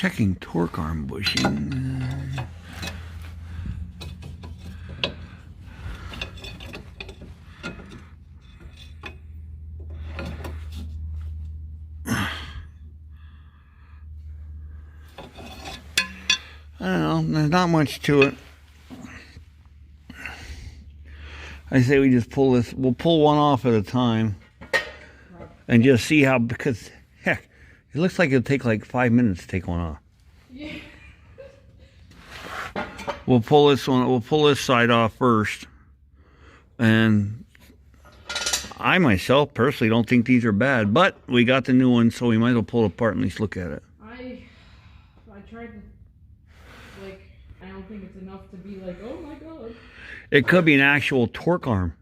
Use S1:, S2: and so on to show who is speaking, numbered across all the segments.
S1: Checking torque arm bushing. I don't know, there's not much to it. I say we just pull this, we'll pull one off at a time and just see how, because heck, it looks like it'll take like 5 minutes to take one off. Yeah. We'll pull this side off first. And I myself personally don't think these are bad, but we got the new one, so we might as well pull it apart and at least look at it.
S2: I tried to, like, I don't think it's enough to be like, oh my god.
S1: It could be an actual torque arm.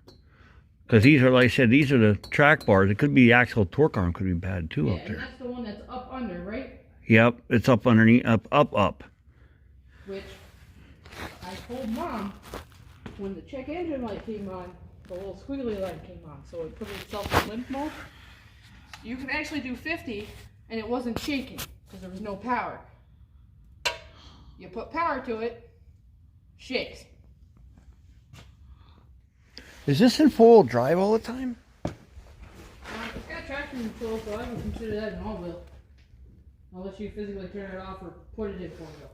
S1: Because these are, like I said, these are the track bars. It could be the actual torque arm could be bad too, up there.
S2: And that's the one that's up under, right?
S1: Yep, it's up underneath, up.
S2: Which I told Mom when the check engine light came on, the little squiggly light came on, so it put itself in limp mode. You can actually do 50 and it wasn't shaking because there was no power. You put power to it, shakes.
S1: Is this in 4-wheel drive all the time?
S2: It's got traction control, so I don't consider that an all-wheel. Unless you physically turn it off or put it in 4-wheel.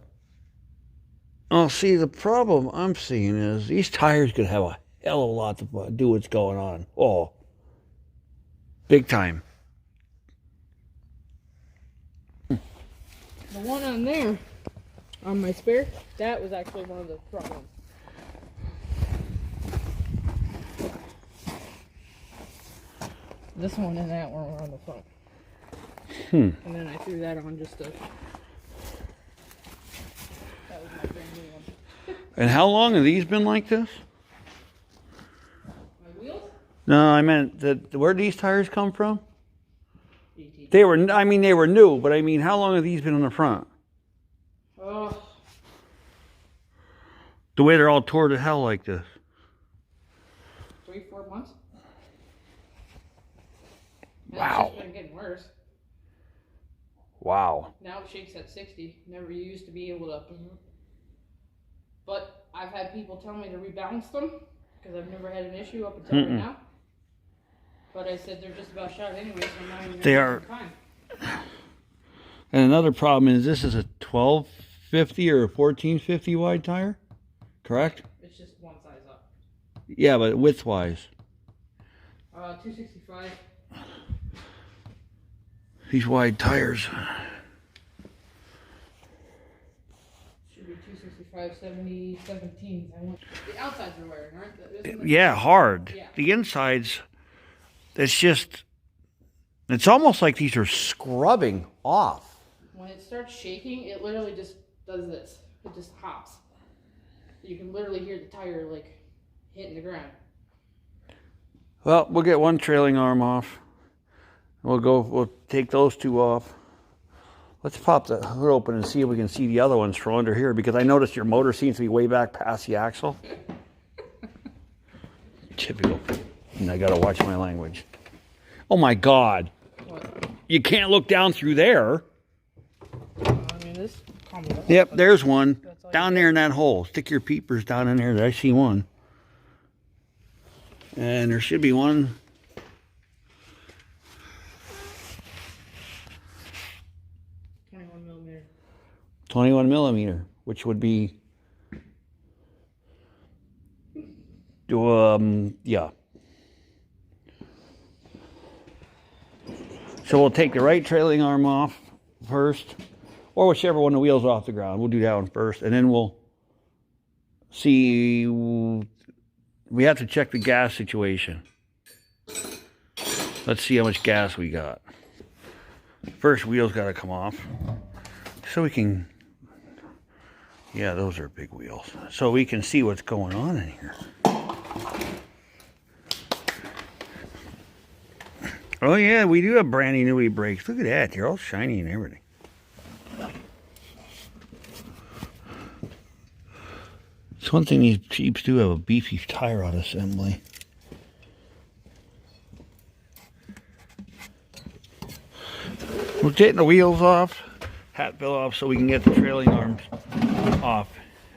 S1: Oh, see, the problem I'm seeing is these tires could have a hell of a lot to do what's going on. Oh, big time.
S2: The one on there, on my spare, that was actually one of the front ones. This one and that one were on the front. And then I threw that on just to... That was my brand new one.
S1: And how long have these been like this?
S2: My wheels?
S1: No, I meant where'd these tires come from?
S2: ET.
S1: They were new, but I mean, how long have these been on the front?
S2: Oh.
S1: The way they're all tore to hell like this.
S2: 3-4 months.
S1: Wow.
S2: It's just been getting worse.
S1: Wow.
S2: Now it shakes at 60. Never used to be able to. But I've had people tell me to rebalance them because I've never had an issue up until right now. But I said they're just about shot anyway, so now you're
S1: they are.
S2: time.
S1: And another problem is this is a 1250 or a 1450 wide tire, correct?
S2: It's just one size up.
S1: Yeah, but width-wise.
S2: 265.
S1: These wide tires.
S2: Should be 265, 70, 17. The outsides are wearing, aren't they?
S1: Yeah, hard.
S2: Yeah.
S1: The insides, it's almost like these are scrubbing off.
S2: When it starts shaking, it literally just does this. It just hops. You can literally hear the tire like hitting the ground.
S1: Well, we'll get one trailing arm off. We'll take those two off. Let's pop the hood open and see if we can see the other ones from under here, because I noticed your motor seems to be way back past the axle. Typical. And I gotta watch my language. Oh my God.
S2: What?
S1: You can't look down through there.
S2: I mean, this.
S1: Yep, there's one. Down there in that hole. Stick your peepers down in there. I see one. And there should be one. 21 millimeter, which would be, yeah. So we'll take the right trailing arm off first, or whichever one the wheels are off the ground. We'll do that one first, and then we'll see. We have to check the gas situation. Let's see how much gas we got. First wheel's got to come off, so we can. Yeah, those are big wheels. So we can see what's going on in here. Oh yeah, we do have brand new brakes. Look at that, they're all shiny and everything. It's one thing these Jeeps do have a beefy tie rod assembly. We're getting the wheels off. hat fell off so we can get the trailing arms off.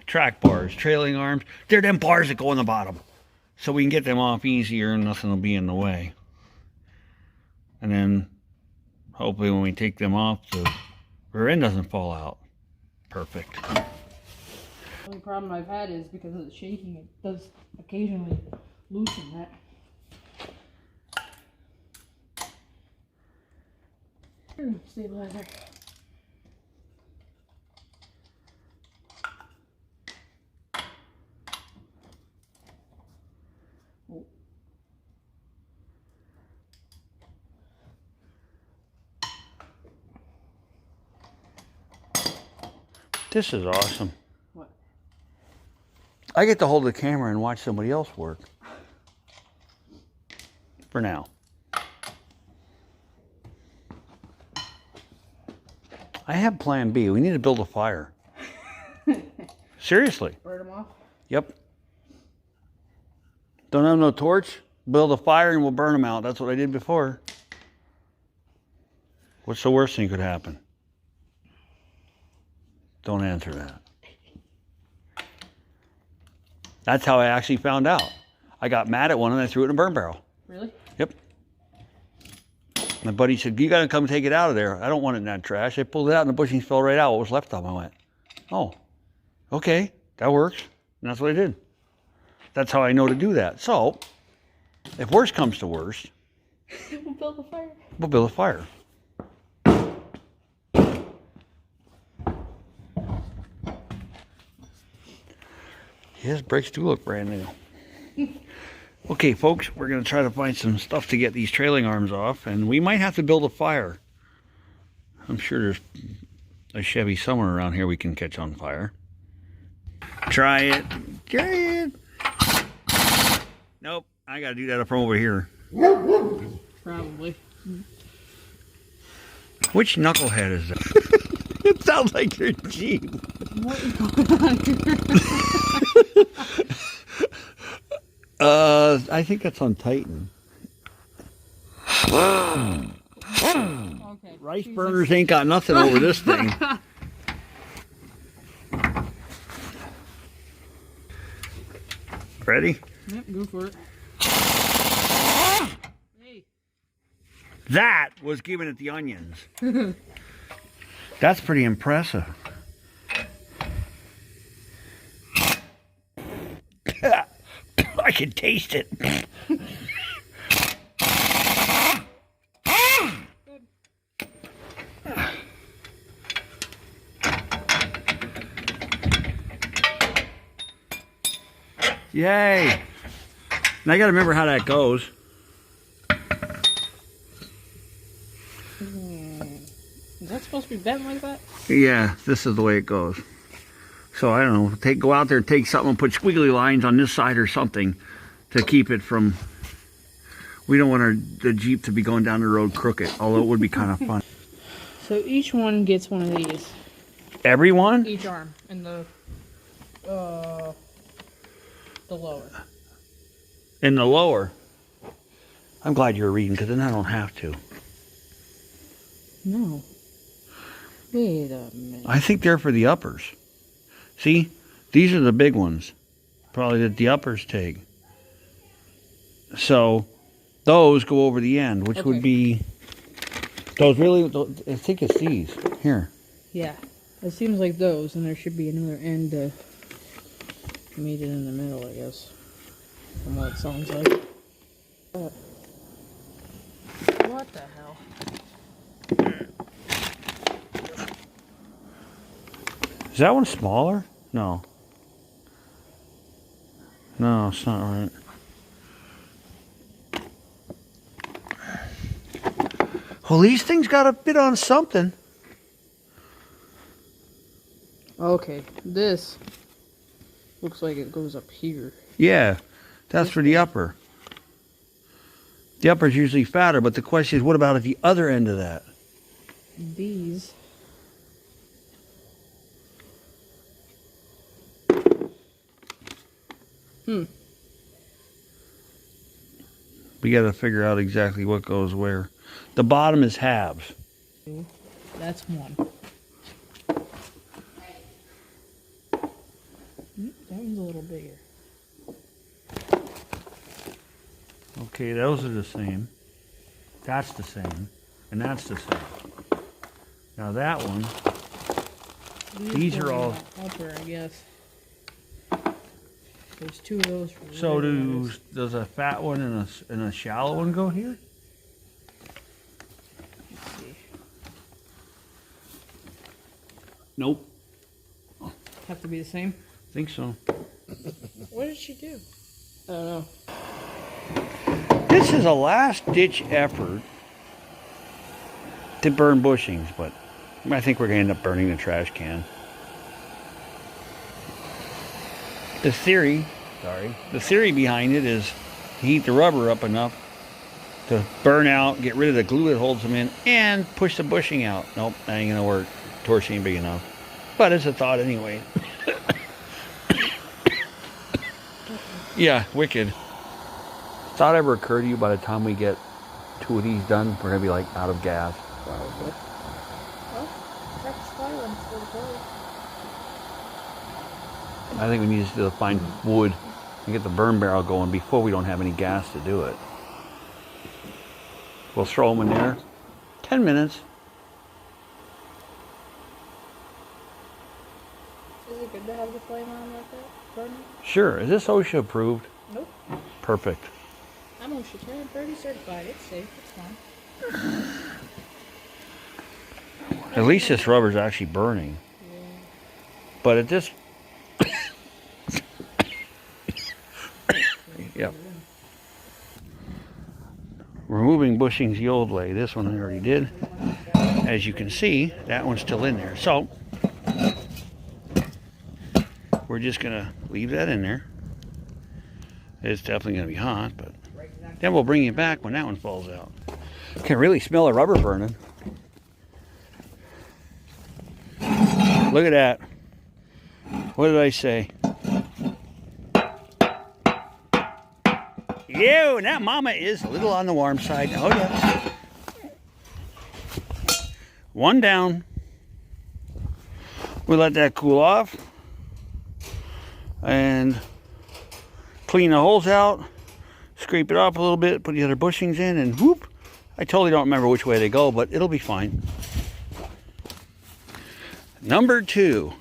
S1: Track bars, trailing arms. They're them bars that go on the bottom. So we can get them off easier and nothing will be in the way. And then hopefully when we take them off, the rear end doesn't fall out. Perfect.
S2: The only problem I've had is because of the shaking, it does occasionally loosen that. Stabilizer. Oh.
S1: This is awesome.
S2: What?
S1: I get to hold the camera and watch somebody else work. For now. I have plan B. We need to build a fire. Seriously.
S2: Burn them off?
S1: Yep. Don't have no torch? Build a fire and we'll burn them out. That's what I did before. What's the worst thing that could happen? Don't answer that. That's how I actually found out. I got mad at one and I threw it in a burn barrel.
S2: Really?
S1: Yep. My buddy said, you got to come take it out of there. I don't want it in that trash. I pulled it out and the bushings fell right out. What was left of them? I went, oh, okay, that works. And that's what I did. That's how I know to do that. So, if worst comes to worst,
S2: we'll build a fire.
S1: We'll build a fire. His brakes do look brand new. Okay, folks, we're going to try to find some stuff to get these trailing arms off, and we might have to build a fire. I'm sure there's a Chevy somewhere around here we can catch on fire. Try it. Try it. Nope, I got to do that from over here.
S2: Probably.
S1: Which knucklehead is that? It sounds like your Jeep.
S2: What is going on here?
S1: I think that's on Titan.
S2: Okay.
S1: Rice burners ain't got nothing over this thing. Ready?
S2: Yep, go for it. Hey.
S1: That was giving it the onions. That's pretty impressive. I can taste it. Yay! And I gotta remember how that goes.
S2: Is that supposed to be bent like that?
S1: Yeah, this is the way it goes. So I don't know, go out there and take something and put squiggly lines on this side or something to keep it from, we don't want the Jeep to be going down the road crooked, although it would be kind of fun.
S2: So each one gets one of these.
S1: Everyone?
S2: Each arm. And the lower.
S1: In the lower? I'm glad you're reading because then I don't have to.
S2: No. Wait a minute.
S1: I think they're for the uppers. See, these are the big ones, probably that the uppers take. So those go over the end, which would be, those really, I think it's these, here.
S2: Yeah, it seems like those, and there should be another end to meet it in the middle, I guess, from what it sounds like. What the hell?
S1: Is that one smaller? No. No, it's not right. Well, these things got a bit on something.
S2: Okay, this looks like it goes up here.
S1: Yeah, that's for the upper. The upper's usually fatter, but the question is, what about at the other end of that?
S2: These.
S1: We got to figure out exactly what goes where. The bottom is halves.
S2: That's one. bigger.
S1: Okay, those are the same. That's the same. And that's the same. Now that one, these are all...
S2: Upper, I guess. There's two of those.
S1: So does a fat one and a shallow one go here?
S2: Let's see.
S1: Nope.
S2: Have to be the same?
S1: I think so.
S2: What did she do? I don't know.
S1: This is a last-ditch effort to burn bushings, but I think we're going to end up burning the trash can. The theory behind it is to heat the rubber up enough to burn out, get rid of the glue that holds them in, and push the bushing out. Nope, that ain't going to work. Torch ain't big enough. But it's a thought anyway. Yeah, wicked. Thought ever occurred to you by the time we get 2 of these done, we're going to be like out of gas?
S2: Probably. Well, that's fine when it's full of coal.
S1: I think we need to find wood and get the burn barrel going before we don't have any gas to do it. We'll throw them in there. 10 minutes.
S2: Is it good to have the flame on like that? Burning?
S1: Sure. Is this OSHA approved?
S2: Nope.
S1: Perfect.
S2: I'm OSHA 10 and 30 certified. It's safe. It's fine.
S1: At least this rubber's actually burning.
S2: Yeah.
S1: But it just... Yep. Removing bushings the old way. This one I already did. As you can see, that one's still in there. So, we're just going to leave that in there. It's definitely going to be hot, but then we'll bring it back when that one falls out. Can really smell the rubber burning. Look at that. What did I say? Ew, and that mama is a little on the warm side. Oh yeah. One down. We let that cool off. And clean the holes out. Scrape it off a little bit. Put the other bushings in and whoop. I totally don't remember which way they go, but it'll be fine. Number 2.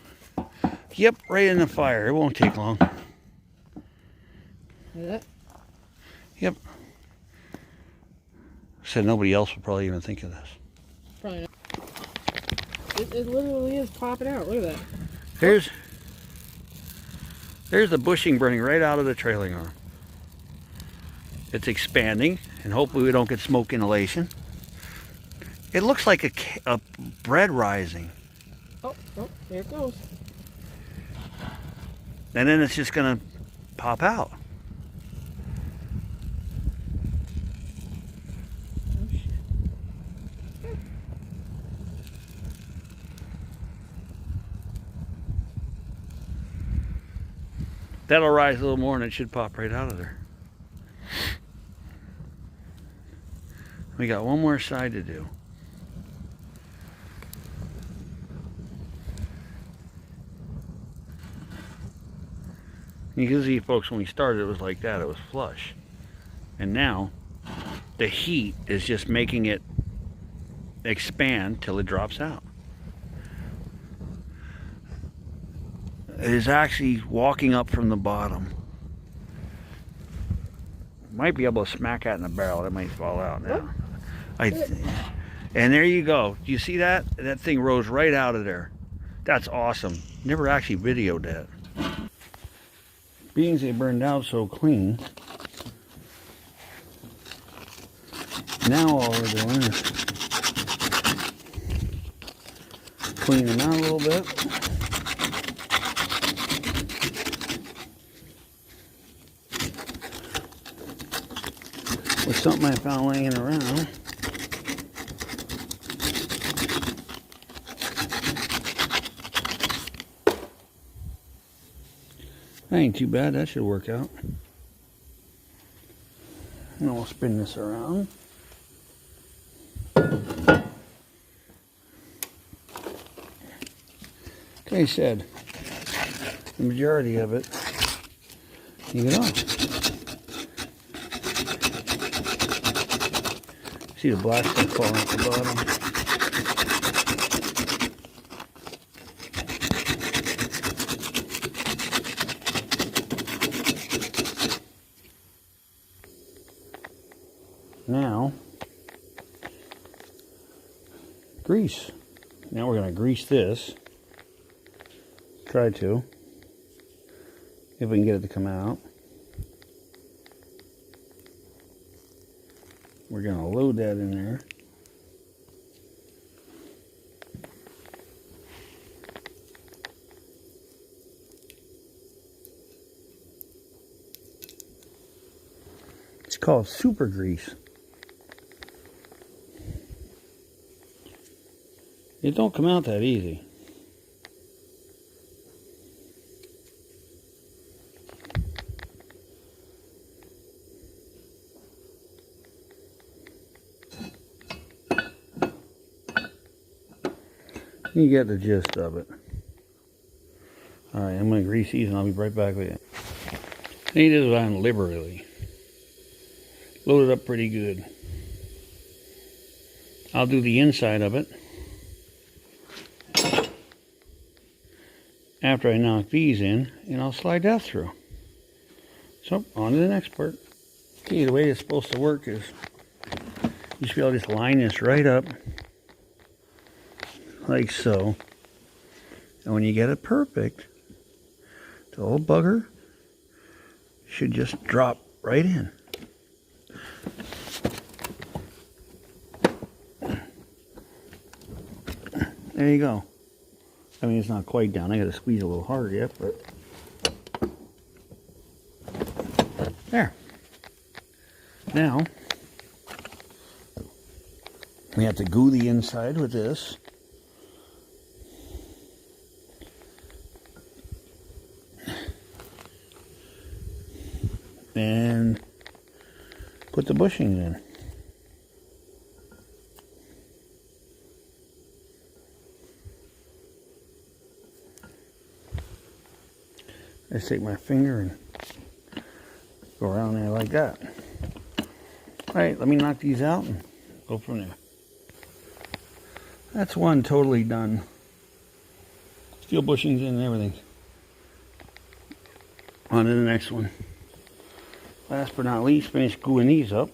S1: Yep, right in the fire. It won't take long.
S2: Yeah.
S1: Yep. Said nobody else will probably even think of this.
S2: Probably not. It literally is popping out. Look at that.
S1: There's the bushing burning right out of the trailing arm. It's expanding, and hopefully we don't get smoke inhalation. It looks like a bread rising.
S2: Oh, there it goes.
S1: And then it's just going to pop out.
S2: Oh, shit.
S1: That'll rise a little more and it should pop right out of there. We got one more side to do. You can see, folks, when we started, it was like that. It was flush. And now, the heat is just making it expand till it drops out. It is actually walking up from the bottom. Might be able to smack that in the barrel. It might fall out now. And there you go. Do you see that? That thing rose right out of there. That's awesome. Never actually videoed that. Being they burned out so clean, now all we're doing is clean them out a little bit. With something I found laying around. That ain't too bad, that should work out. And we'll spin this around. Like I said, the majority of it Take it off. See the black stuff falling off the bottom. Now, grease. Now we're going to grease this. Try to. If we can get it to come out. We're going to load that in there. It's called super grease. It don't come out that easy. You get the gist of it. Alright, I'm going to grease these and I'll be right back with you. I need this on liberally. Load it up pretty good. I'll do the inside of it after I knock these in, and I'll slide that through. So, on to the next part. Okay, the way it's supposed to work is you should be able to just line this right up like so. And when you get it perfect, the old bugger should just drop right in. There you go. I mean, it's not quite down. I got to squeeze a little harder yet, but there. Now, we have to glue the inside with this. And put the bushings in. I just take my finger and go around there like that. Alright, let me knock these out and go from there. That's one totally done. Steel bushings in and everything. On to the next one. Last but not least, finish gluing these up.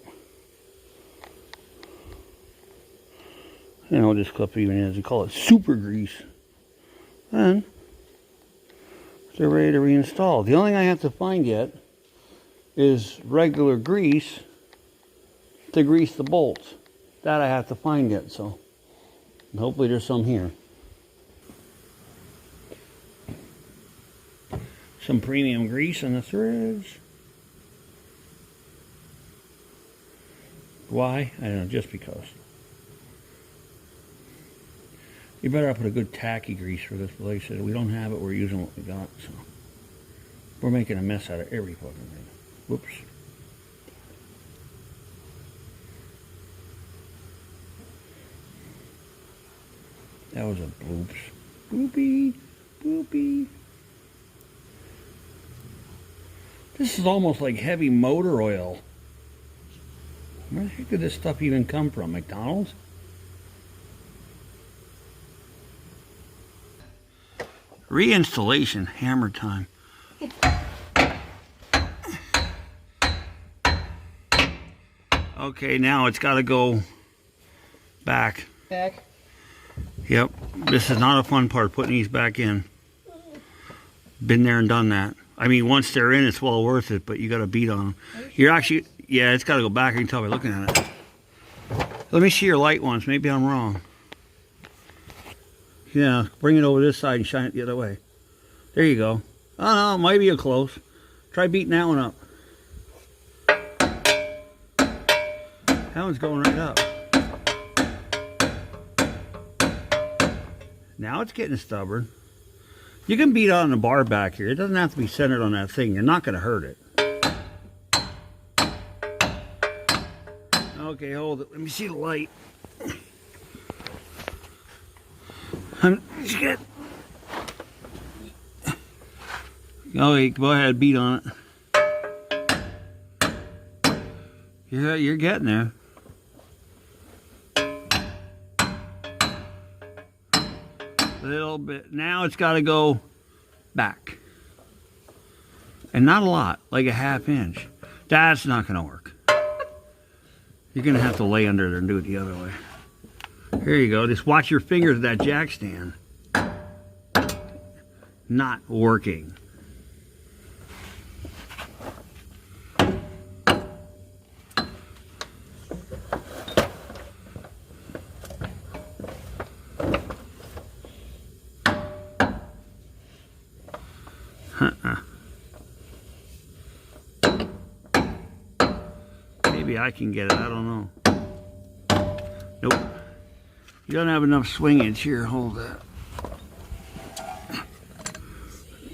S1: You know, this clip even is, we call it super grease. And they're ready to reinstall. The only thing I have to find yet is regular grease to grease the bolts. That I have to find yet, so hopefully there's some here. Some premium grease on the threads. Why? I don't know, just because. You better put a good tacky grease for this place. We don't have it, we're using what we got, so we're making a mess out of every fucking thing. Whoops. That was a bloops. Bloopy. Bloopy. This is almost like heavy motor oil. Where the heck did this stuff even come from? McDonald's? Reinstallation, hammer time. Okay, now it's got to go back.
S2: Back.
S1: Yep, this is not a fun part, putting these back in. Been there and done that. I mean, once they're in, it's well worth it, but you got to beat on them. You're actually, yeah, it's got to go back. You can tell by looking at it. Let me see your light once. Maybe I'm wrong. Yeah, bring it over this side and shine it the other way. There you go. Oh, no, it might be a close. Try beating that one up. That one's going right up. Now it's getting stubborn. You can beat on the bar back here. It doesn't have to be centered on that thing. You're not going to hurt it. Okay, hold it. Let me see the light. Shit. Okay, go ahead, beat on it. You're getting there. A little bit. Now it's got to go back. And not a lot, like a ½ inch. That's not going to work. You're going to have to lay under there and do it the other way. Here you go. Just watch your fingers at that jack stand. Not working. Maybe I can get it. I don't know. Nope. You don't have enough swingage here. Hold that.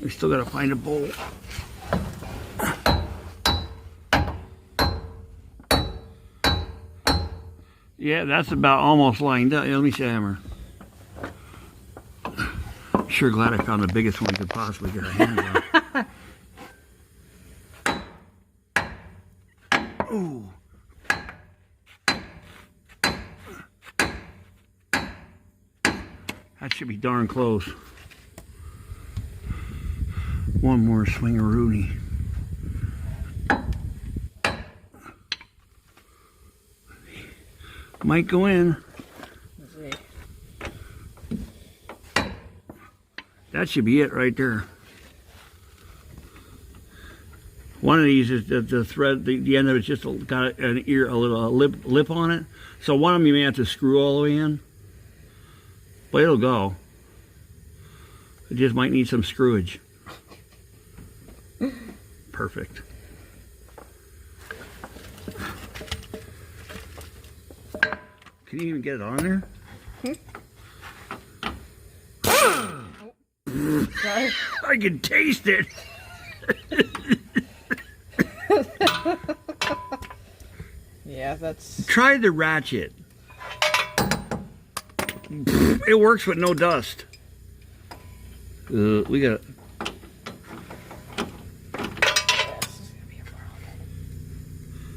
S1: We still got to find a bolt. Yeah, that's about almost lined up. Yeah, let me see the hammer. Sure glad I found the biggest one we could possibly get our hands on. Ooh. That should be darn close. One more swing-a-rooney. Might go in.
S2: Let's see.
S1: That should be it right there. One of these is the thread, the end of it's just got an ear, a little lip on it. So one of them you may have to screw all the way in. But it'll go. It just might need some screwage. Perfect. Can you even get it on there?
S2: Sorry.
S1: I can taste it.
S2: Yeah, that's...
S1: Try the ratchet. It works with no dust. We got...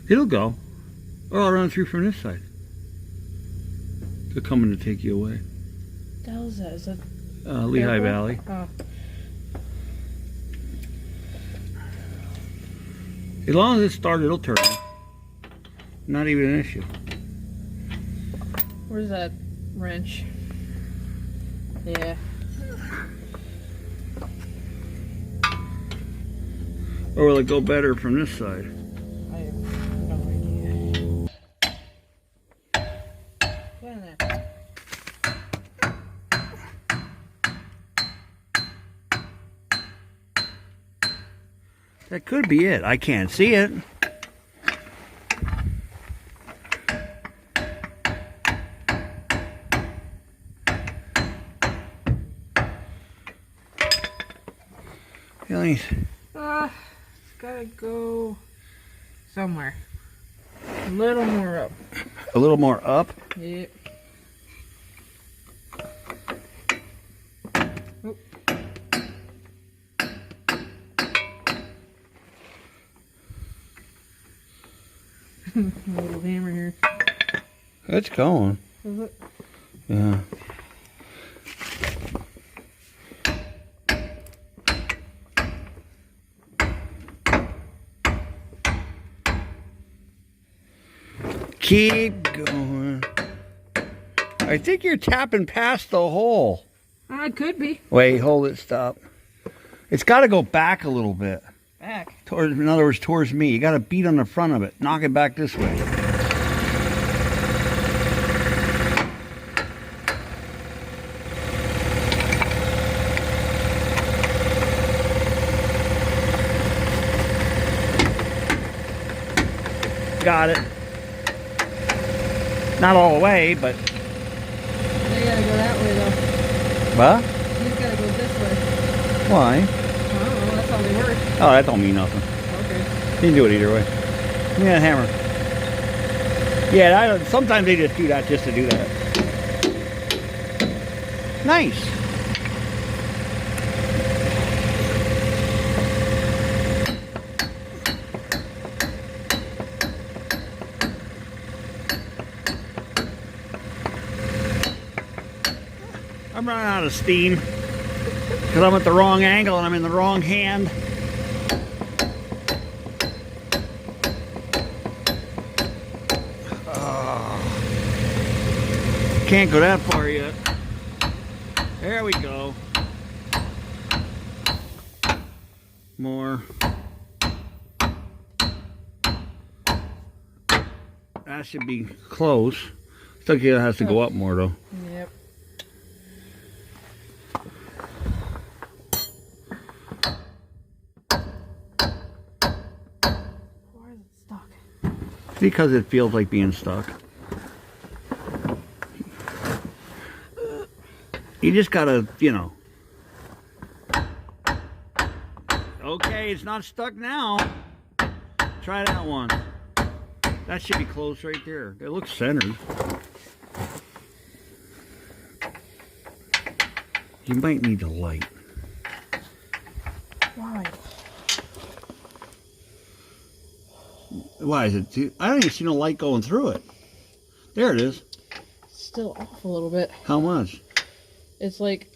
S1: It'll go. Or I'll run through from this side. They're coming to take you away.
S2: What the hell is that? Is that...
S1: Lehigh Valley.
S2: Oh.
S1: As long as it starts, it'll turn. Not even an issue.
S2: Where's that wrench? Yeah.
S1: Or will it go better from this side?
S2: I have no idea. Get in there.
S1: That could be it. I can't see it.
S2: It's gotta go somewhere. A little more up.
S1: A little more up?
S2: Yep. Oop. A little hammer here.
S1: It's going.
S2: Is it?
S1: Yeah. Keep going. I think you're tapping past the hole.
S2: It could be.
S1: Wait, hold it, stop. It's got to go back a little bit.
S2: Back.
S1: In other words, towards me. You got to beat on the front of it. Knock it back this way. Got it. Not all the way, but...
S2: They gotta go that way, though.
S1: What?
S2: He's gotta go this way.
S1: Why?
S2: I don't know, that's how they work.
S1: Oh, that don't mean nothing.
S2: Okay.
S1: You can do it either way. Give me that hammer. Yeah, sometimes they just do that just to do that. Nice. I'm running out of steam because I'm at the wrong angle and I'm in the wrong hand. Can't go that far yet. There we go. More. That should be close. Still has to go up more though.
S2: Yep. Why is it stuck?
S1: Because it feels like being stuck. You just gotta, you know. Okay, it's not stuck now. Try that one. That should be close right there. It looks centered. You might need the light.
S2: Why?
S1: Why is it too? I don't even see no light going through it. There it is.
S2: It's still off a little bit.
S1: How much?
S2: It's like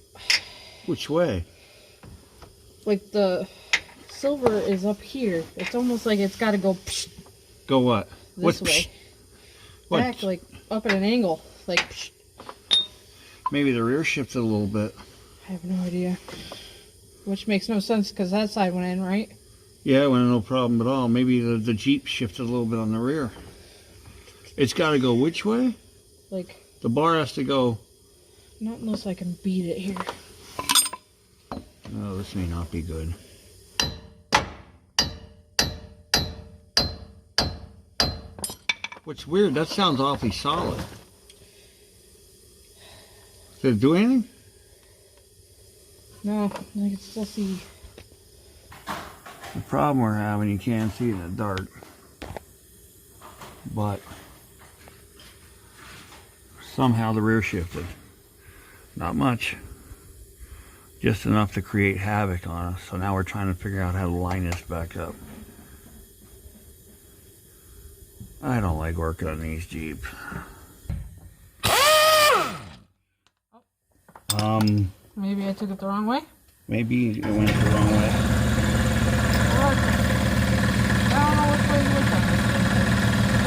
S1: Which way?
S2: the silver is up here. It's almost like it's got to go
S1: Go what?
S2: this way.
S1: What?
S2: Back, like up at an angle. Like
S1: Maybe the rear shifted a little bit.
S2: I have no idea. Which makes no sense because that side went in, right?
S1: Yeah, it went no problem at all. Maybe the Jeep shifted a little bit on the rear. It's got to go which way?
S2: Like
S1: The bar has to go.
S2: not unless I can beat it here.
S1: Oh, this may not be good. What's weird, that sounds awfully solid. Did it do anything?
S2: No, I can still see.
S1: The problem we're having, you can't see in the dark. But somehow the rear shifted. Not much. Just enough to create havoc on us. So now we're trying to figure out how to line this back up. I don't like working on these Jeeps.
S2: Maybe I took it the wrong way?
S1: Maybe it went the wrong way.
S2: I don't know which way you look at this.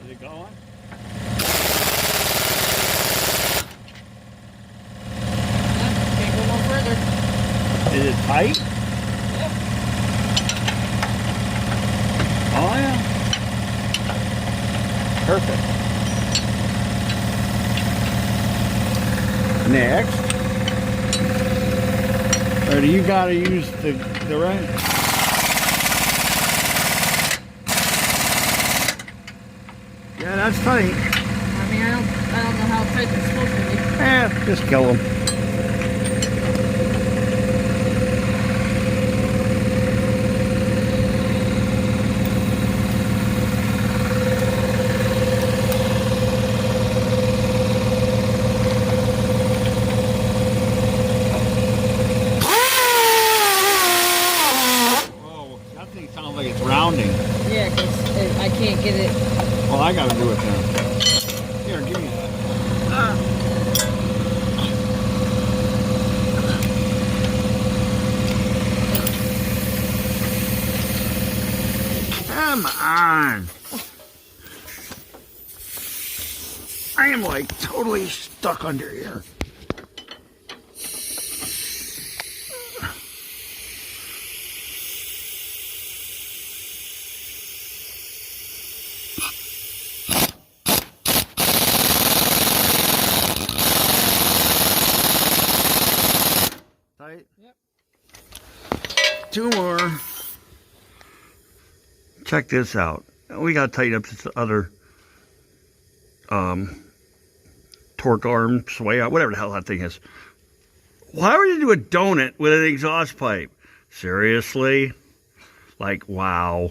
S1: Is it going?
S2: Yeah, can't go no further.
S1: Is it tight?
S2: Yep.
S1: Oh yeah. Perfect. Next. Or do you gotta use the right? Yeah, that's tight.
S2: I mean, I don't know how tight it's supposed to be.
S1: Just kill them. Whoa, that thing sounds like it's rounding.
S2: Yeah, because I can't get it.
S1: Well, I gotta do it then. Here, give me that. Come on. I am like totally stuck under here. Tight?
S2: Yep.
S1: Two more. Check this out. We got to tighten up this other torque arm, sway out, whatever the hell that thing is. Why would you do a donut with an exhaust pipe? Seriously? Like, wow.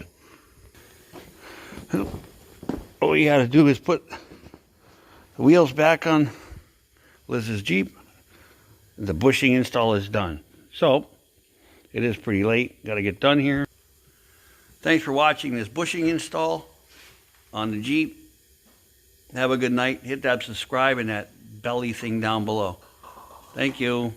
S1: All you got to do is put the wheels back on Liz's Jeep. The bushing install is done. So, it is pretty late. Got to get done here. Thanks for watching this bushing install on the Jeep. Have a good night. Hit that subscribe and that belly thing down below. Thank you.